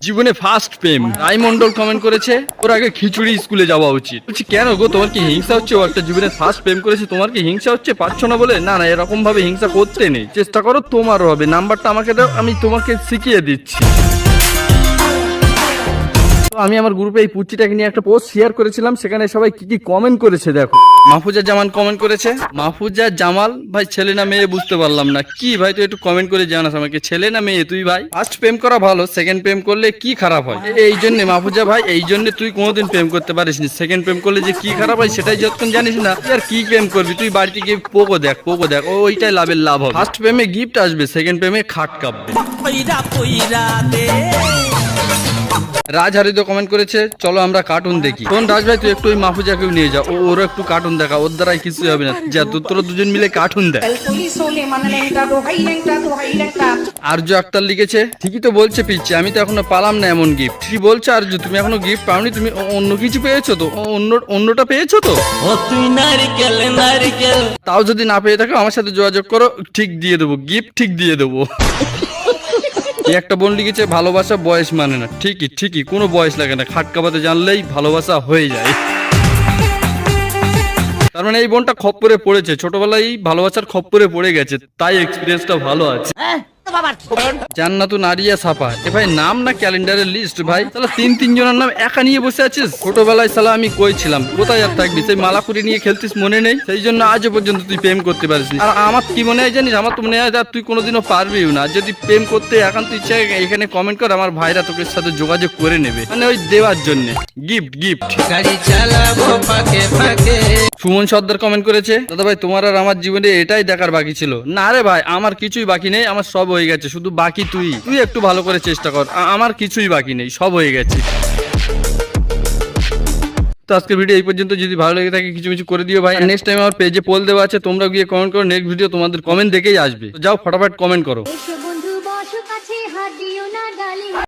জীবনে ফার্স্ট প্রেম। রাই মন্ডল কমেন্ট করেছে ওর আগে খিচুড়ি স্কুলে যাওয়া উচিত। বলছি কেন গো, তোমার কি হিংসা হচ্ছে? ও একটা জীবনে ফার্স্ট প্রেম করেছে, তোমার কি হিংসা হচ্ছে? পারছো না বলে? না না, এরকম ভাবে হিংসা করতে নেই, চেষ্টা করো, তোমারও হবে। নাম্বারটা আমাকে দাও, আমি তোমাকে শিখিয়ে দিচ্ছি। আমি আমার গ্রুপে এই পুচিটাকে নিয়ে একটা পোস্ট শেয়ার করেছিলাম, সেখানে সবাই কি কি কমেন্ট করেছে দেখো। মাহফুজা জামান কমেন্ট করেছে, মাহফুজা জামাল ভাই ছেলে না মেয়ে বুঝতে পারলাম না। কি ভাই তুই একটু কমেন্ট করে জানাস আমাকে, ছেলে না মেয়ে তুই? ভাই ফার্স্ট প্রেম করা ভালো, সেকেন্ড প্রেম করলে কি খারাপ হয়? এই জন্য মাহফুজা ভাই, এই জন্য তুই কোনোদিন প্রেম করতে পারিস নি। সেকেন্ড প্রেম করলে যে কি খারাপ হয় সেটাই যতক্ষণ জানিস না, তুই আর কি প্রেম করবি? তুই বাড়িতে গিয়ে পোকো দেখ, পোকো দেখ, ওইটাই লাভের লাভ হবে। ফার্স্ট প্রেমে গিফট আসবে, সেকেন্ড প্রেমে খাট কাঁপবে। রাজ হারিদ কমেন্ট করেছে চলো আমরা কার্টুন দেখি। কোন রাজ ভাই তুই একটু ওই মাহফুজাকেও নিয়ে যাও, ওরও একটু কার্টুন দেখা, ওর দ্বারাই কিছুই হবে না। যা তোরা দুজন মিলে কার্টুন দেখ। আরজু আক্তার লিখেছে ঠিকই তো বলছে পিচ্ছি, আমি তো এখনো পালাম না এমন গিফট। ঠিক বলছে আরজু, তুমি এখনো গিফট পাওনি, তুমি অন্য কিছু পেয়েছো তো, অন্যটা পেয়েছো তো। তাও যদি না পেয়ে থাকো আমার সাথে যোগাযোগ করো, ঠিক দিয়ে দেবো গিফট, ঠিক দিয়ে দেবো। একটা বোন লিখেছে ভালোবাসা বয়স মানে না। ঠিকই কোনো বয়স লাগে না, খাট কাঁপাতে জানলেই ভালোবাসা হয়ে যায়। তার মানে এই বোনটা খপ্পরে পড়েছে, ছোটবেলায় ভালোবাসার খপ্পরে পড়ে গেছে, তাই এক্সপিরিয়েন্সটা ভালো আছে। জান্নাতু নারিয়া সাফা, এ ভাই নাম না ক্যালেন্ডারের লিস্ট ভাই, তাহলে তিন জনের নাম একা নিয়ে বসে আছিস। ছোটবেলায় সালা আমি কই ছিলাম, কোথায় আর থাকবি? সেই মালাকুড়ি নিয়ে খেলতিস মনে নেই? সেই জন্য আজও পর্যন্ত তুই প্রেম করতে পারিস। আর আমার কি মনে হয় জানিস, আমার তো মনে হয় তুই কোনোদিনও পারবিও না। যদি প্রেম করতে একান্ত ইচ্ছা এখানে কমেন্ট কর, আমার ভাইরা তোকে সাথে যোগাযোগ করে নেবে, মানে ওই দেওয়ার জন্য গিফট। সুমন সর্দার কমেন্ট করেছে দাদা ভাই তোমার আর আমার জীবনে এটাই দেখার বাকি ছিল। না রে ভাই, আমার কিছুই বাকি নেই, আমার সব হয়ে গেছে, শুধু বাকি তুই একটু ভালো করে চেষ্টা কর। আমার কিছুই বাকি নেই, সব হয়ে গেছে। তো আজকের ভিডিও এই পর্যন্ত। যদি ভালো লেগে থাকে কিছু করে দিও ভাই। নেক্সট টাইম আমার পেজে পোল দেওয়া আছে, তোমরা গিয়ে কমেন্ট করো, নেক্সট ভিডিও তোমাদের কমেন্ট দেখেই আসবে। যাও ফটাফট কমেন্ট করো।